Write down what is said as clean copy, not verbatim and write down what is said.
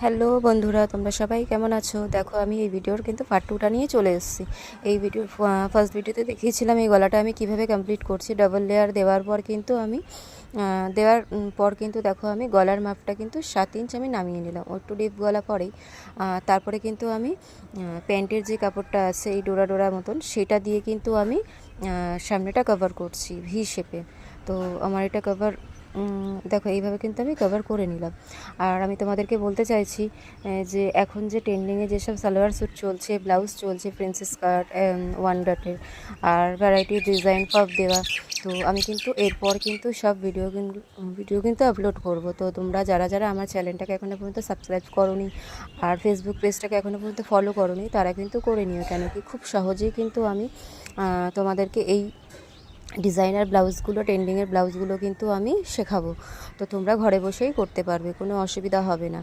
Hello বন্ধুরা, তোমরা সবাই কেমন আছো? দেখো, আমি এই ভিডিওর কিন্তু পার্ট টুটা নিয়ে চলে এসেছি। এই ভিডিও ফার্স্ট ভিডিওতে দেখিয়েছিলাম এই গলাটা আমি কিভাবে কমপ্লিট করছি। ডাবল লেয়ার দেওয়ার পর কিন্তু আমি পর কিন্তু দেখো আমি গলার মাপটা কিন্তু 7 ইঞ্চ আমি নামিয়ে নিলাম। একটু ডিপ গলা পরেই তারপরে কিন্তু আমি প্যান্টের যে কাপড়টা আছে এই ডোরা ডোরা মতন, সেটা দিয়ে কিন্তু আমি সামনেটা কভার করছি ভি শেপে। তো আমার এটা কভার দেখো এইভাবে কিন্তু আমি কভার করে নিলাম। আর আমি তোমাদেরকে বলতে চাইছি যে এখন যে ট্রেন্ডিংয়ে যেসব সালোয়ার স্যুট চলছে, ব্লাউজ চলছে, প্রিন্সেস কাট, ওয়ান ডটের, আর ভ্যারাইটি ডিজাইন পপ দেওয়া, তো আমি কিন্তু এরপর কিন্তু সব ভিডিও কিন্তু আপলোড করব। তো তোমরা যারা যারা আমার চ্যানেলটাকে এখনও পর্যন্ত সাবস্ক্রাইব করোনি আর ফেসবুক পেজটাকে এখনও পর্যন্ত ফলো করোনি, তারা কিন্তু করে নিও। কেন কি খুব সহজেই কিন্তু আমি তোমাদেরকে এই ডিজাইনার ব্লাউজগুলো, ট্রেন্ডিংয়ের ব্লাউজগুলো কিন্তু আমি শেখাবো। তো তোমরা ঘরে বসেই করতে পারবে, কোনো অসুবিধা হবে না।